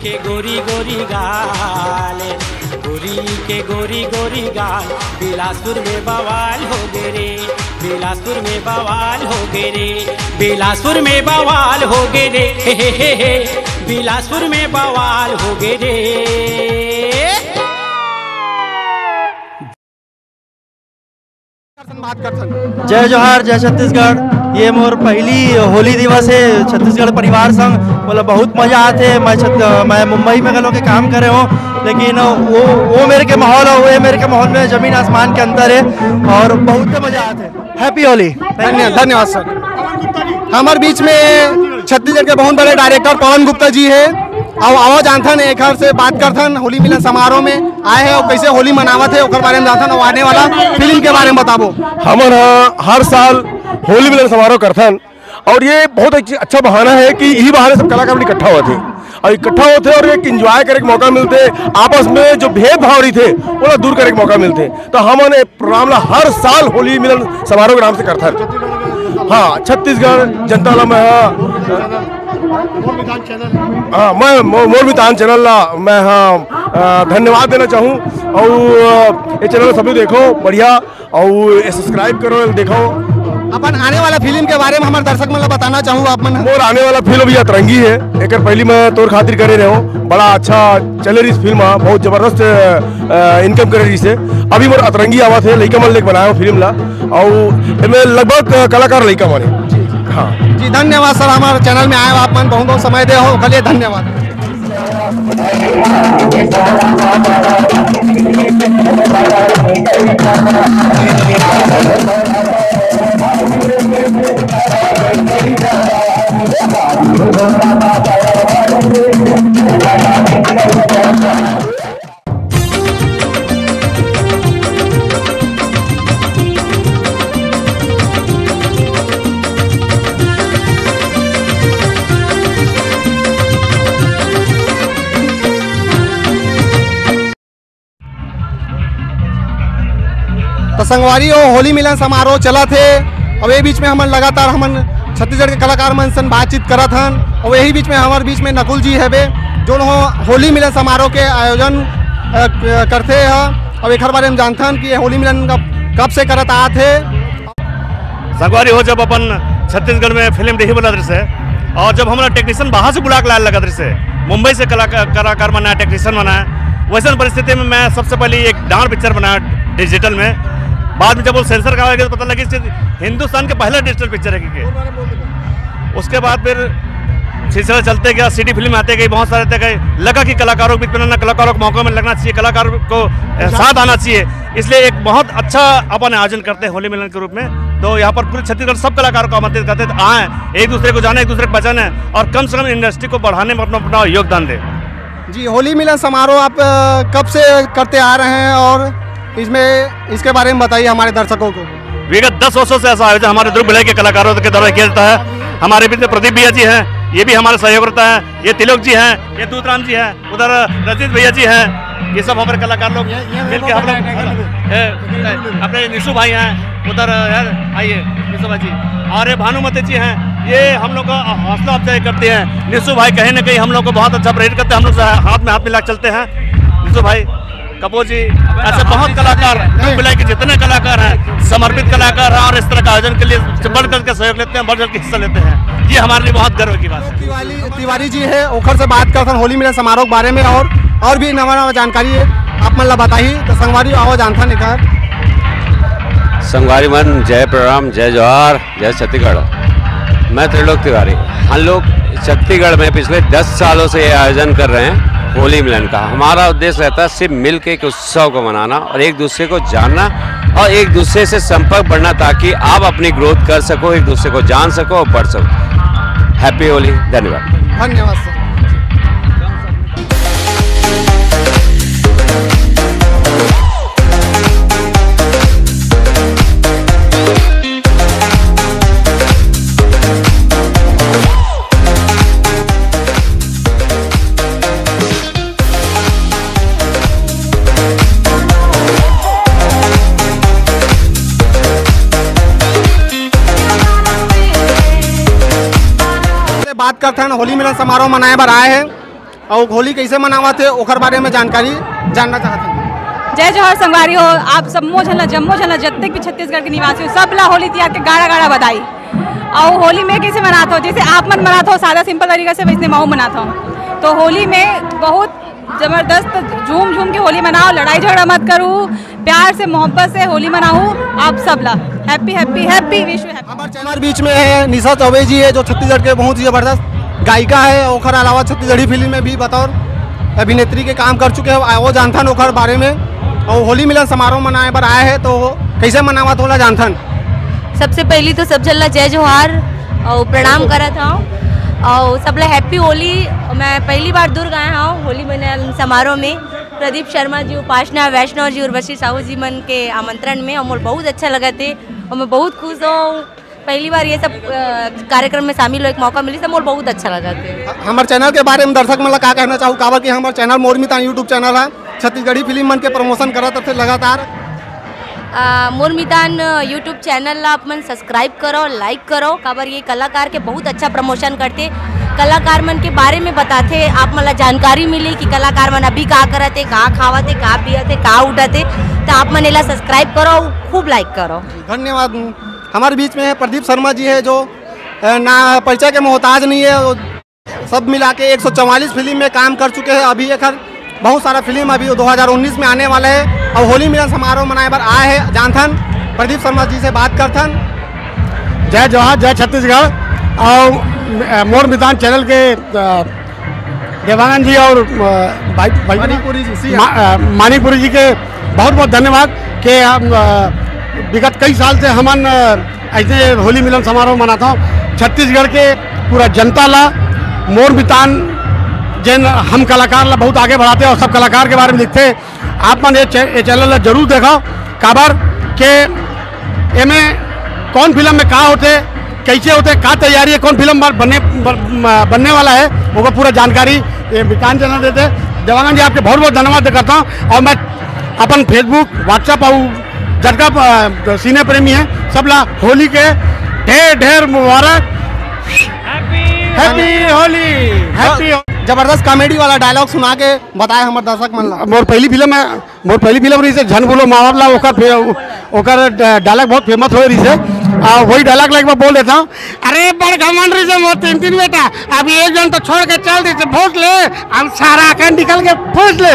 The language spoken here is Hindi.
के गोरी गोरी गाल, गोरी के गोरी गोरी गाल, बिलासपुर में बवाल हो गे रे, बिलासपुर में बवाल हो गे रे, बिलासपुर में बवाल हो गे रे, हे बिलासपुर में बवाल हो गे रे। जय जोहार, जय छत्तीसगढ़। ये मोर पहली होली दिवस है छत्तीसगढ़ परिवार संग। मतलब बहुत मजा आते। मैं मुंबई में गलों के काम करे हूँ, लेकिन वो मेरे के माहौल है, वो मेरे के माहौल में जमीन आसमान के अंतर है और बहुत मजा आते। हैप्पी होली। धन्यवाद सर। हमारे बीच में छत्तीसगढ़ के बहुत बड़े डायरेक्टर पवन गुप्ता जी है। अब आओ जानथन एक से बात करथन होली मिलन समारोह में आए हैं और कैसे होली मनावत है, बारे में जानथन और आने वाला फिल्म के बारे में बताबो। हमन हर साल होली मिलन समारोह करथन और ये बहुत अच्छा बहाना है कि यही बहाने सब कलाकार इकट्ठा होते और इकट्ठा होते और एक एंजॉय करे के मौका मिलते, आपस में जो भेदभाव रही थे वो दूर करे के मौका मिलते। तो हमन प्रोग्राम ला हर साल होली मिलन समारोह के नाम से करथन। हाँ, छत्तीसगढ़ जनता ला मैं मोर मितान चैनल ला मैं धन्यवाद देना चाहूँ और ये चैनल सभी देखो बढ़िया और सब्सक्राइब करो, देखो। अपन आने वाला फिल्म के बारे में हमारे दर्शक मतलब बताना चाहूँ आप मन। मोर आने वाला फिल्म भी अतरंगी है। एक पहली मैं तोर खातिर करे रहे हो, बड़ा अच्छा चले रही फिल्म, बहुत जबरदस्त इनकम करे रही से। अभी मोर अतरंगी आवा थे, लड़का मन लेके बनाया फिल्म ला और इसमें लगभग कलाकार लड़का माने। हाँ जी, धन्यवाद सर। हमारे चैनल में आए आप मन बहुत बहुत समय दे हो, कलिए धन्यवाद। तो संगवारी होली मिलन समारोह चला थे। अब ये बीच में हमन लगातार हमन छत्तीसगढ़ के कलाकार मन से बातचीत करत हन और यही बीच में हमारे बीच में नकुल जी है जो होली मिलन समारोह के आयोजन करते हैं। अब एक बारे में जानते हैं कि ये होली मिलन कब से करत आते थे। संगवारी हो जब अपन छत्तीसगढ़ में फिल्म देखी वाला दृश्य है और जब हमारा टेक्नीशियन बाहर से बुला के लाने लगा दृश्य, मुंबई से कलाकार बनाया, टेक्नीशियन बनाया, वैसे परिस्थिति में मैं सबसे पहले एक डांस पिक्चर बनाया डिजिटल में। बाद में जब वो सेंसर का तो पता लगी हिंदुस्तान के पहला डिजिटल पिक्चर है क्योंकि उसके बाद फिर सिलसिला चलते गया, सिटी फिल्म आते गई, बहुत सारे गए, लगा कि कलाकारों के बीच में कलाकारों को मौका में लगना चाहिए, कलाकार को साथ आना चाहिए। इसलिए एक बहुत अच्छा अपन आयोजन करते हैं होली मिलन के रूप में। तो यहाँ पर पूरे छत्तीसगढ़ सब कलाकारों को आमंत्रित करते हैं, आए एक दूसरे को जाने, एक दूसरे को पहचाने और कम से कम इंडस्ट्री को बढ़ाने में अपना योगदान दें। जी, होली मिलन समारोह आप कब से करते आ रहे हैं और इसके बारे में बताइए हमारे दर्शकों को। विगत 10 वर्षों से ऐसा आयोजन हमारे दुर्ग जिले के कलाकारों के द्वारा किया जाता है। हमारे बीच में प्रदीप भैया जी हैं, ये भी हमारे सहयोग करता है, ये तिलोक जी हैं, ये दूतराम जी हैं, उधर रजित भैया जी हैं, ये सब हमारे कलाकार लोग मिलकर हम लोग, अपने निशु भाई हैं उधर, आइए निशु भाई जी, और ये भानुमती जी हैं, ये हम लोग का हौसला अफजाई करते हैं। निशु भाई कहीं ना कहीं हम लोग को बहुत अच्छा प्रेरित करते हैं, हम लोग हाथ में हाथ मिला चलते हैं। निशु भाई, कपूर जी, ऐसे बहुत कलाकार मिला के जितने कलाकार हैं, समर्पित कलाकार हैं और इस तरह का आयोजन के लिए बढ़ चढ़ के सहयोग लेते हैं, बढ़ चढ़ के हिस्सा लेते हैं। ये हमारे लिए बहुत गर्व की बात है। तिवारी जी है ओखर से बात करते हैं होली मिलन समारोह के बारे में और भी नवा जानकारी है आप मतलब बताइए। तो संगवारी आओ जानता नहीं कर संगवारी मन, जय प्रणाम, जय जोहार, जय छत्तीसगढ़। मैं त्रिलोक तिवारी। हम लोग छत्तीसगढ़ में पिछले 10 सालों से ये आयोजन कर रहे हैं होली मिलन का। हमारा उद्देश्य रहता है सिर्फ मिल के एक उत्सव को मनाना और एक दूसरे को जानना और एक दूसरे से संपर्क बढ़ना, ताकि आप अपनी ग्रोथ कर सको, एक दूसरे को जान सको और बढ़ सको। हैप्पी होली। धन्यवाद। धन्यवाद सर। बात करते हैं होली मिलन समारोह मनाए बार आए हैं और होली कैसे मनावा थे ओकर बारे में जानकारी जानना चाहते हैं। जय जोहर संगवारी हो आप सब झलना जम्मो झलना जत्ते भी छत्तीसगढ़ के निवासी हो सब ला होली त्यार के गाड़ा गाड़ा बधाई। और होली में कैसे मनाता हो जैसे आप मन मनाता हो सादा सिंपल तरीका से वैसे माऊ मनाता हूँ। तो होली में बहुत ज़बरदस्त झूम झूम के होली मनाओ, लड़ाई झगड़ा मत करूँ, प्यार से मोहब्बत से होली मनाऊँ। आप सब ला happy happy happy wish you. हमारे चैनल बीच में है निशा चौबे जी है जो छत्तीसगढ़ के बहुत ही ज़बरदस्त गायिका है। ओखर अलावा छत्तीसगढ़ी फिल्म में भी बतौर अभिनेत्री के काम कर चुके हैं, वो जानथन ओखर बारे में। और होली मिलन समारोह मनाए पर आए हैं तो कैसे मनावा तो जानथन। सबसे पहली तो सब जल्ला जय जोहार और प्रणाम करत हूँ और सबला हैप्पी होली। मैं पहली बार दुर्ग आया हूँ होली मिलन समारोह में। प्रदीप शर्मा जी, उपासना वैष्णव जी, उर्वशी साहू जी मन के आमंत्रण में और मुझे बहुत अच्छा लगा थे और मैं बहुत खुश हूँ। पहली बार ये सब कार्यक्रम में शामिल हो एक मौका मिली तो मुझे बहुत अच्छा लगा थे। हमारे चैनल के बारे में दर्शक मतलब क्या कहना चाहूँ काबर कि हमारे चैनल मोर मितान यूट्यूब चैनल है, छत्तीसगढ़ी फिल्म मन के प्रमोशन करत थे लगातार। मोर मितान यूट्यूब चैनल ला आप मन सब्सक्राइब करो, लाइक करो। काबर ये कलाकार के बहुत अच्छा प्रमोशन करते, कलाकार मन के बारे में बताते, आप मन ला जानकारी मिली कि कलाकार मन अभी का करते, का खावते, का पियते, का उठते। तो आप मन एला सब्सक्राइब करो, खूब लाइक करो। धन्यवाद। हमारे बीच में है प्रदीप शर्मा जी है जो ना परिचय के मोहताज नहीं है, सब मिला के 144 फिल्म में काम कर चुके हैं। अभी एक बहुत सारा फिल्म अभी 2019 में आने वाला है और होली मिलन समारोह मनाए पर आए हैं जानथन। प्रदीप शर्मा जी से बात करथन। जय जोहार, जय छत्तीसगढ़। और मोर मितान चैनल के देवानंद जी और मानिकपुरी जी के बहुत बहुत धन्यवाद कि विगत कई साल से हमन ऐसे होली मिलन समारोह मनाता हूँ। छत्तीसगढ़ के पूरा जनता ला मोर मितान जिन हम कलाकार ला बहुत आगे बढ़ाते और सब कलाकार के बारे में लिखते। आप मन ये चैनल ला जरूर देखो काबर के एमे कौन फिल्म में का होते, कैसे होते, का तैयारी है, कौन फिल्म बनने वाला है वो पूरा जानकारी मितान चैनल देते। देवानंद जी आपके बहुत बहुत धन्यवाद करता हूँ। और मैं अपन फेसबुक व्हाट्सएप और जटका सिने प्रेमी है सब ला होली के ढेर ढेर मुबारक। हैप्पी होली। हैप्पी जबरदस्त कॉमेडी वाला डायलॉग सुना के बताए हमारे दर्शक मन ला। मोर पहली फिल्म है, मोर पहली फिल्म रही से झन बोलो माँ बाप ला ओकर डायलॉग बहुत फेमस हो रही से। वही डायलॉग लाइक मैं बोल देता हूँ। अरे बड़ घमंड रही से मोर तीन तीन बेटा, अभी एक जन तो छोड़ के चल दी भोज ले, हम सारा आकर निकल के भोज ले।